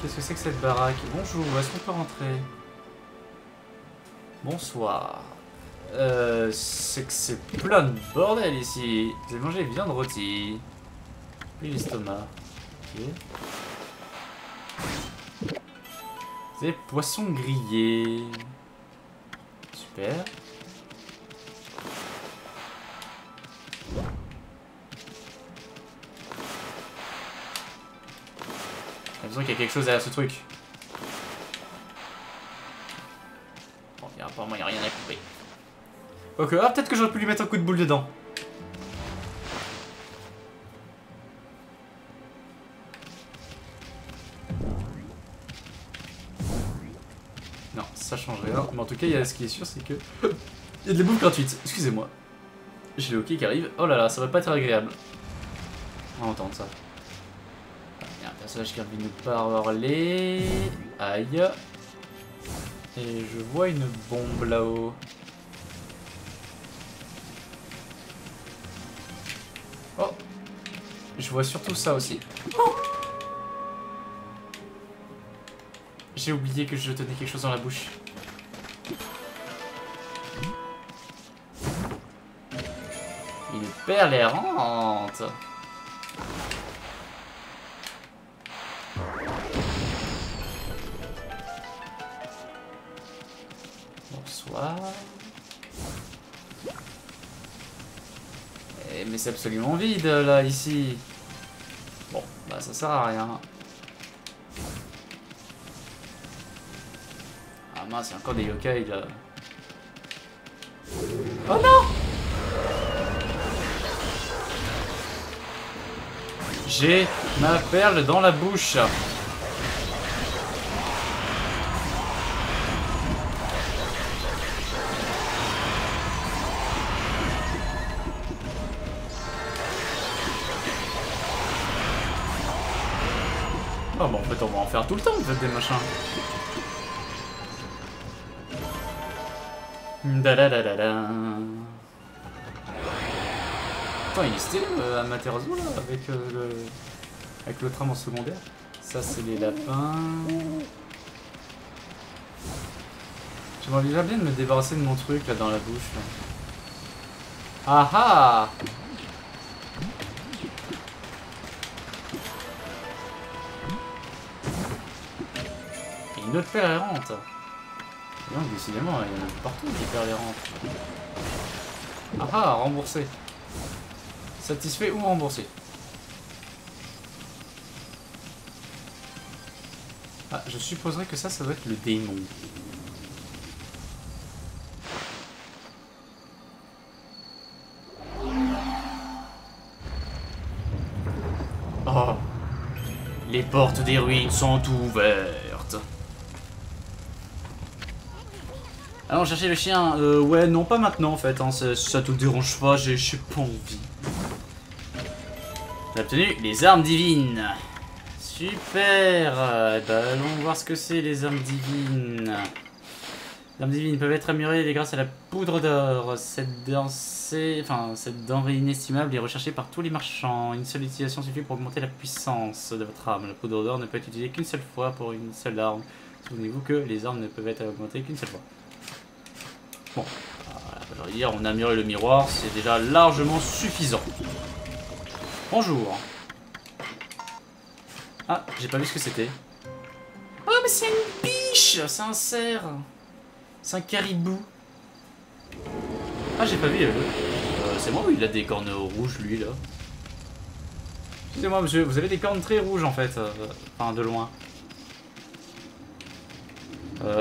S1: Qu'est-ce que c'est que cette baraque? Bonjour, est-ce qu'on peut rentrer? Bonsoir. C'est que c'est plein de bordel ici. Vous avez mangé viande rôtie. Puis l'estomac. Ok. Vous avez poisson grillé. Super. J'ai l'impression qu'il y a quelque chose derrière ce truc. Bon, apparemment, il n'y a rien à couper. Ok, ah, peut-être que j'aurais pu lui mettre un coup de boule dedans. Non, ça change rien. Mais en tout cas, ce qui est sûr, c'est que... il y a de la bouffe gratuite. Excusez-moi. J'ai le hockey qui arrive. Oh là là, ça va pas être agréable. On va entendre ça. Il y a un personnage qui a envie de nous parler. Aïe. Et je vois une bombe là-haut. Oh. Je vois surtout ça aussi. Oh. J'ai oublié que je tenais quelque chose dans la bouche. Une perle errante. Bonsoir. Mais c'est absolument vide là, ici. Bon, bah ça sert à rien. Ah mince, il y a encore des yokai là. Oh non! J'ai ma perle dans la bouche. Oh bah en fait on va en faire tout le temps en fait des machins. Da da da da da. Attends, il est stylé Amaterasu là avec le tram en secondaire. Ça c'est les lapins. J'aimerais déjà bien de me débarrasser de mon truc là dans la bouche. Là. Ah ah! Et une autre paire errante. Non, décidément, il y en a partout des paires errantes. Ah ah, remboursé. Satisfait ou remboursé? Ah, je supposerais que ça doit être le démon. Oh, les portes des ruines sont ouvertes. Allons chercher le chien. Ouais, non, pas maintenant en fait. Hein. Ça te dérange pas, j'ai pas envie. J'ai obtenu les armes divines. Super. Bah, allons voir ce que c'est les armes divines. Les armes divines peuvent être améliorées grâce à la poudre d'or. Cette denrée inestimable est recherchée par tous les marchands. Une seule utilisation suffit pour augmenter la puissance de votre arme. La poudre d'or ne peut être utilisée qu'une seule fois pour une seule arme. Souvenez-vous que les armes ne peuvent être augmentées qu'une seule fois. Bon, voilà, hier on a amélioré le miroir, c'est déjà largement suffisant. Bonjour. Ah, j'ai pas vu ce que c'était. Oh, mais c'est une biche! C'est un cerf! C'est un caribou. Ah, j'ai pas vu. C'est moi ou il a des cornes rouges, lui, là? Excusez-moi, monsieur, vous avez des cornes très rouges, en fait. Enfin, de loin.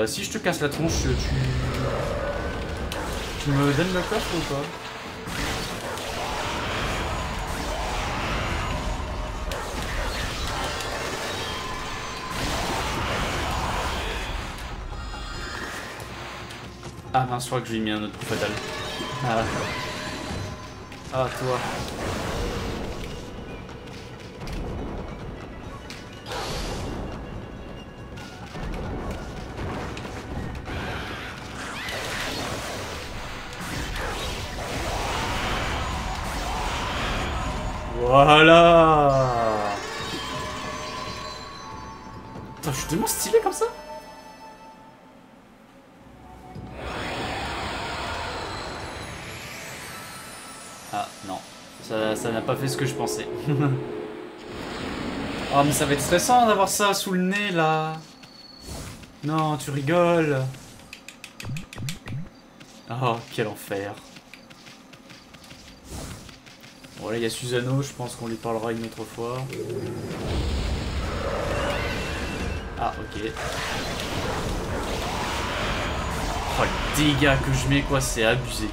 S1: Si je te casse la tronche, tu me donnes le coffre ou pas? Ah mince, je crois que je lui ai mis un autre coup fatal. Ah, ah toi. Voilà. Putain, je suis tellement stylé comme ça. Ah non, ça n'a pas fait ce que je pensais. Oh mais ça va être stressant d'avoir ça sous le nez là. Non, tu rigoles. Oh, quel enfer. Bon là il y a Susano, je pense qu'on lui parlera une autre fois. Ah ok. Oh les dégâts que je mets quoi, c'est abusé.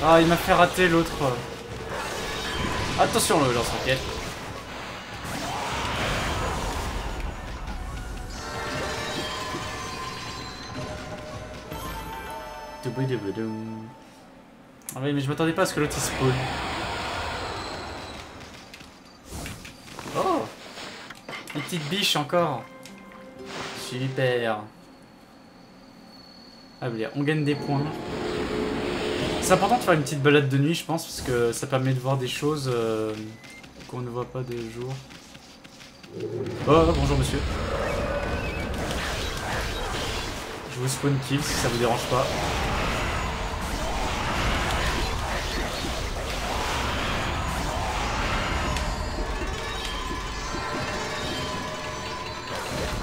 S1: Ah il m'a fait rater l'autre. Attention le lance-roquette. Ah oui mais je m'attendais pas à ce que l'autre il spawn. Oh, une petite biche encore. Super. Ah oui, on gagne des points. C'est important de faire une petite balade de nuit je pense parce que ça permet de voir des choses qu'on ne voit pas de jour. Oh bonjour monsieur. Je vous spawn kill si ça vous dérange pas.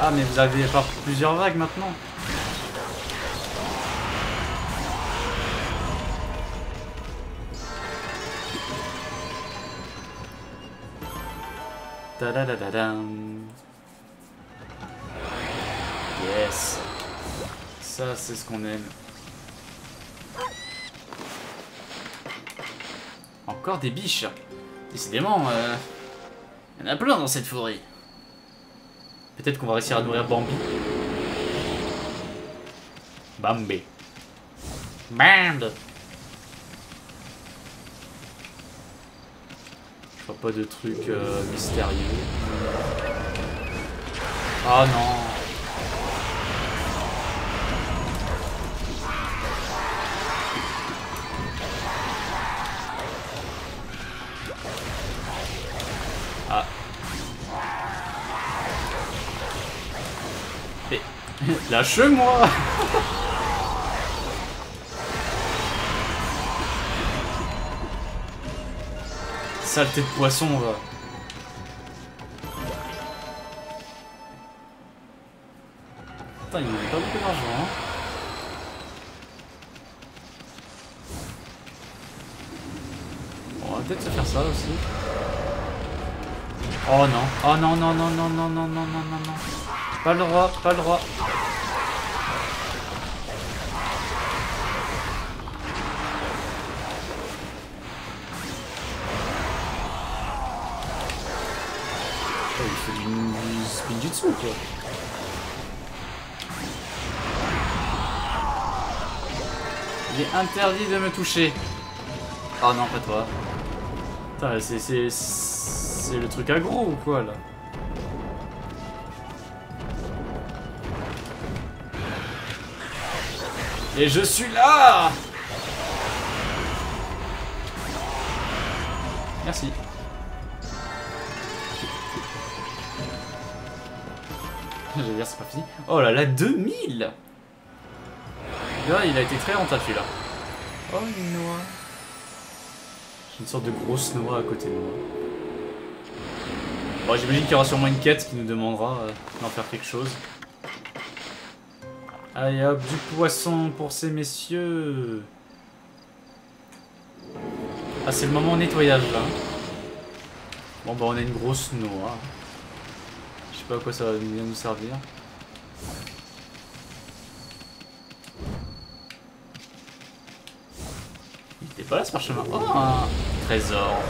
S1: Ah mais vous avez pas plusieurs vagues maintenant. Ta-da-da-da-dam. Yes. Ça c'est ce qu'on aime. Encore des biches. Décidément, il y en a plein dans cette forêt. Peut-être qu'on va réussir à nourrir Bambi. Bambi. Band. Je vois pas de trucs mystérieux. Oh non. Ah. Et... lâche-moi. Saleté de poisson, va. Putain, il n'a pas beaucoup d'argent, hein. Bon, on va peut-être se faire ça aussi. Oh non. Oh non, non, non, non, non, non, non, non, non, non. Pas le droit, pas le droit. Oh, il fait du spinjitsu, quoi. Il est interdit de me toucher. Oh non, pas toi. Putain, c'est le truc aggro ou quoi, là? Et je suis là! Merci. J'allais dire c'est pas fini. Oh là là, 2000! Là, il a été très rentable celui-là. Oh, une noix. J'ai une sorte de grosse noix à côté de moi. Bon, j'imagine qu'il y aura sûrement une quête qui nous demandera d'en faire quelque chose. Allez hop, du poisson pour ces messieurs. Ah, c'est le moment nettoyage là. Bon bah on a une grosse noix. Je sais pas à quoi ça va bien nous servir. Il était pas là ce parchemin. Oh, un trésor.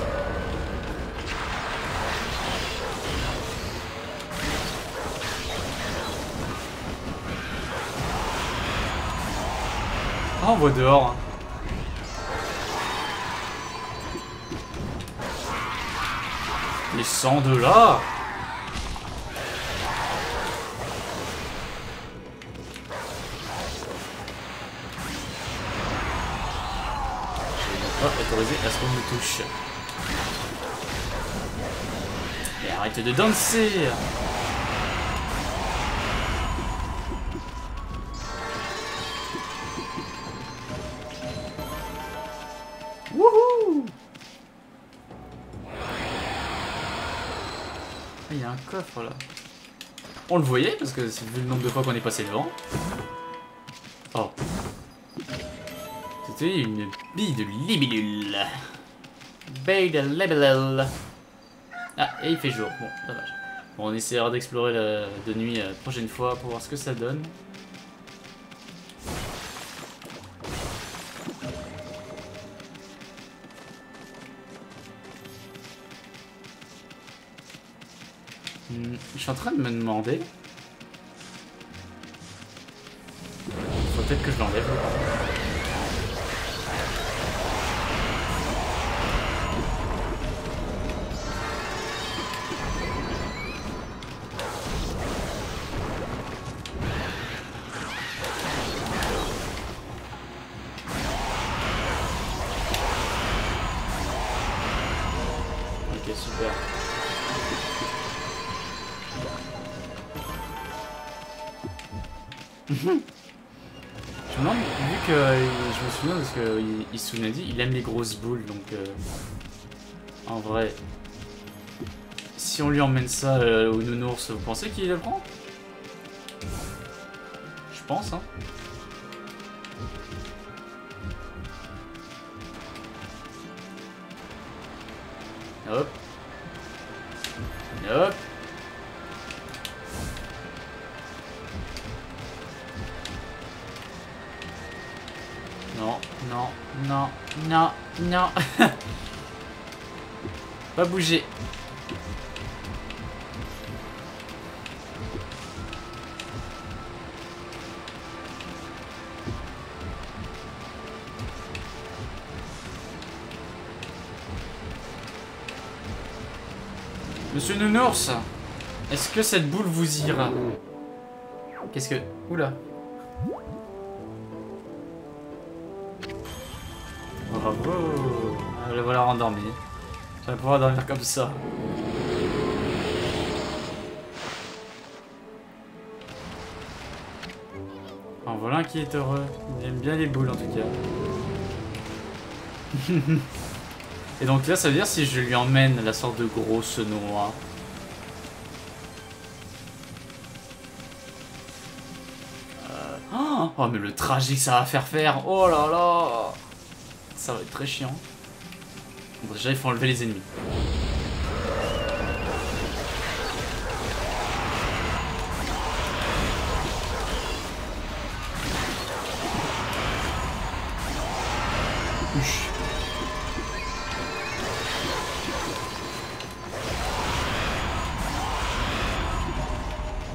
S1: Oh, on voit dehors. Hein. Les 100 de là. Pas autorisé à ce qu'on me touche. Mais arrête de danser. Wouhou! Il y a un coffre là. On le voyait parce que c'est vu le nombre de fois qu'on est passé devant. Oh. C'était une bille de libellule. Bille de libellule. Ah, et il fait jour. Bon, dommage. Bon, on essaiera d'explorer de nuit la prochaine fois pour voir ce que ça donne. Je suis en train de me demander. Faut peut-être que je l'enlève. Ok, super. Je me demande, vu que je me souviens parce que Isuna dit, il aime les grosses boules, donc en vrai, si on lui emmène ça au nounours, vous pensez qu'il le prend? Je pense, hein. Hop. Hop. Non, non, non, non, non. Pas bouger. Monsieur Nounours, est-ce que cette boule vous ira? Qu'est-ce que... Oula. Bravo. Le voilà rendormi. Je vais pouvoir dormir comme ça. En voilà un qui est heureux. Il aime bien les boules en tout cas. Et donc là ça veut dire si je lui emmène la sorte de grosse noix. Oh mais le trajet que ça va faire. Oh là là. Ça va être très chiant. Bon, déjà il faut enlever les ennemis.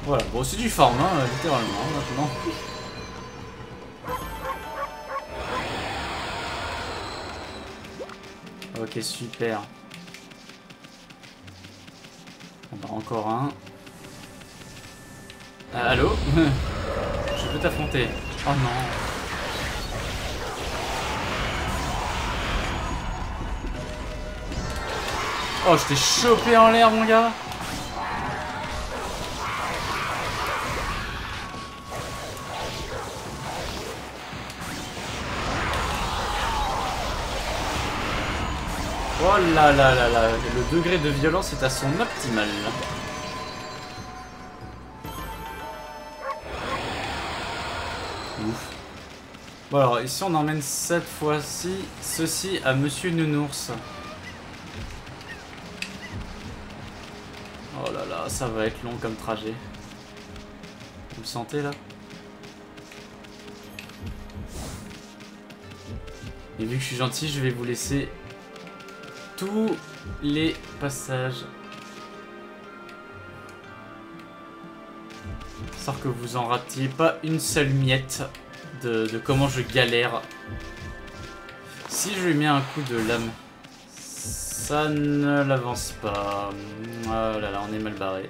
S1: Voilà, bon c'est du farm hein, littéralement maintenant. Ok super. On a encore un. Allô. Je peux t'affronter. Oh non. Oh je t'ai chopé en l'air mon gars. Oh là là là là, le degré de violence est à son optimal. Ouf. Bon alors ici on emmène cette fois-ci ceci à Monsieur Nounours. Oh là là, ça va être long comme trajet. Vous le sentez là? Et vu que je suis gentil, je vais vous laisser tous les passages. Histoire que vous en ratiez pas une seule miette de comment je galère. Si je lui mets un coup de lame, ça ne l'avance pas. Oh là là, on est mal barré.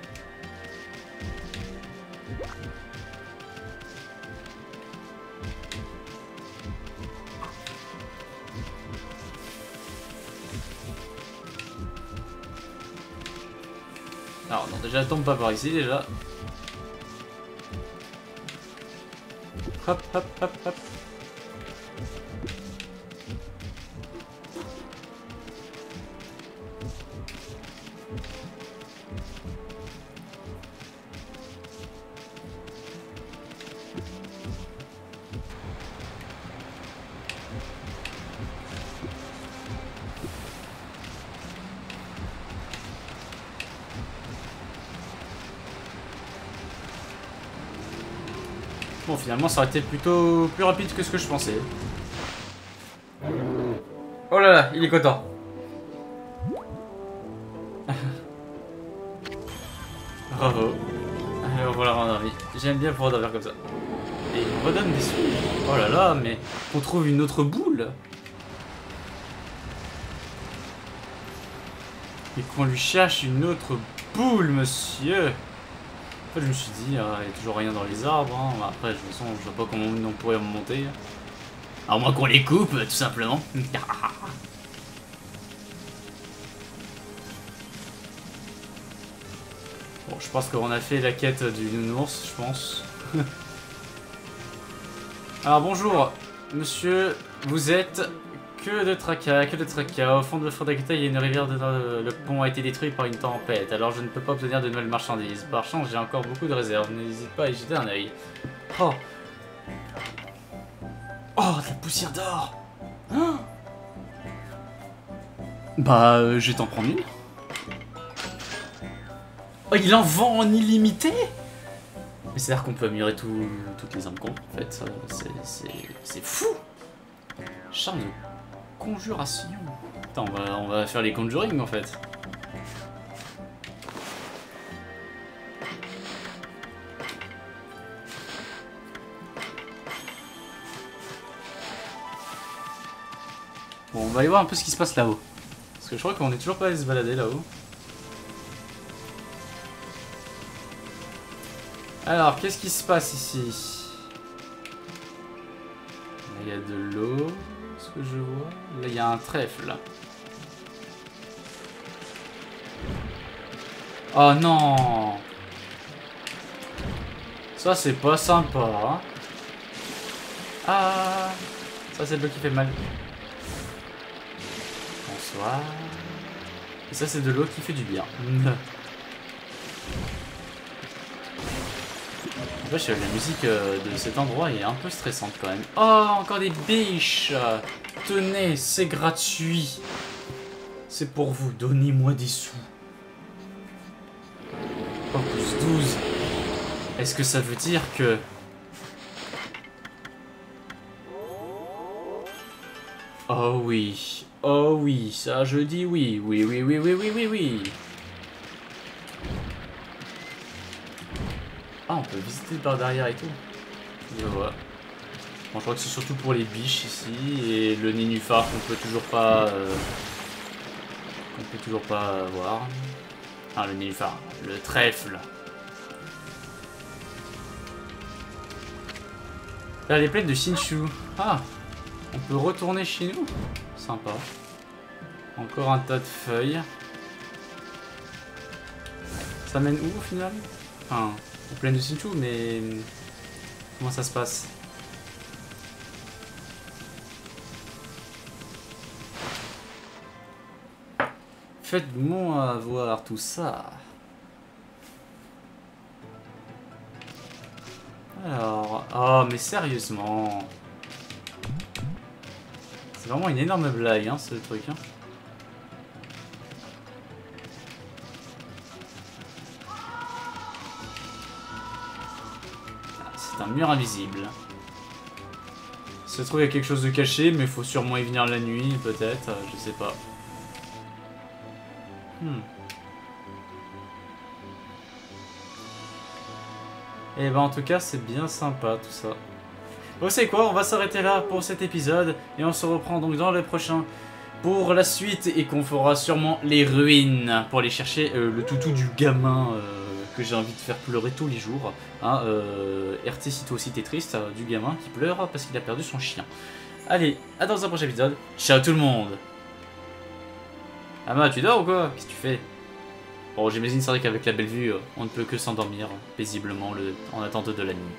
S1: Alors non, déjà tombe pas par ici déjà. Hop hop hop hop. Bon, finalement, ça aurait été plutôt plus rapide que ce que je pensais. Oh là là, il est content. Bravo. Alors voilà, rendormi. J'aime bien pouvoir dormir comme ça. Et il me redonne des sous. Oh là là, mais on trouve une autre boule. Et qu'on lui cherche une autre boule, monsieur. En fait, je me suis dit, il n'y a toujours rien dans les arbres. Hein. Après, de toute façon, je vois pas comment on pourrait monter. À moins qu'on les coupe, tout simplement. Bon, je pense qu'on a fait la quête du nounours, je pense. Alors, bonjour, monsieur. Vous êtes que de tracas. Au fond de Frodakita, il y a une rivière le pont a été détruit par une tempête. Alors, je ne peux pas obtenir de nouvelles marchandises. Par chance, j'ai encore beaucoup de réserves. N'hésite pas à y jeter un œil. Oh. Oh, de la poussière d'or. Oh. Bah, je vais t'en prendre une. Oh, il en vend en illimité? Mais c'est-à-dire qu'on peut améliorer toutes les armes qu'on en fait. C'est fou. Charme de conjuration. Attends, on va faire les conjuring en fait. Bon, on va aller voir un peu ce qui se passe là-haut. Parce que je crois qu'on est toujours pas allé se balader là-haut. Alors, qu'est-ce qui se passe ici? Là, il y a de l'eau, ce que je vois. Là, il y a un trèfle. Oh non! Ça, c'est pas sympa. Hein. Ah! Ça, c'est le qui fait mal. Bonsoir. Et ça, c'est de l'eau qui fait du bien. Wesh, la musique de cet endroit est un peu stressante quand même. Oh, encore des biches! Tenez, c'est gratuit. C'est pour vous, donnez-moi des sous. Oh, plus 12. Est-ce que ça veut dire que... Oh oui, ça je dis oui. Oui, oui, oui, oui, oui, oui, oui. Ah, on peut visiter par derrière et tout. Je vois. Bon, je crois que c'est surtout pour les biches ici et le nénuphar qu'on peut toujours pas voir. Ah, le nénuphar, le trèfle. Là, les plaines de Shinshu. Ah, on peut retourner chez nous. Sympa. Encore un tas de feuilles. Ça mène où au final? Enfin, aux plaines de Shinshu, mais comment ça se passe? Faites-moi voir tout ça. Alors... Oh, mais sérieusement. C'est vraiment une énorme blague, hein, ce truc. Hein. C'est un mur invisible. Ça se trouve, il y a quelque chose de caché, mais il faut sûrement y venir la nuit, peut-être. Je sais pas. Et ben en tout cas, c'est bien sympa tout ça. Vous savez quoi, on va s'arrêter là pour cet épisode et on se reprend donc dans le prochain pour la suite et qu'on fera sûrement les ruines pour aller chercher le toutou du gamin que j'ai envie de faire pleurer tous les jours. Hein, RT, si toi aussi t'es triste, du gamin qui pleure parce qu'il a perdu son chien. Allez, à dans un prochain épisode. Ciao tout le monde. Ama, tu dors ou quoi? Qu'est-ce que tu fais? Bon, j'imagine c'est vrai qu'avec la belle vue, on ne peut que s'endormir paisiblement en attente de la nuit.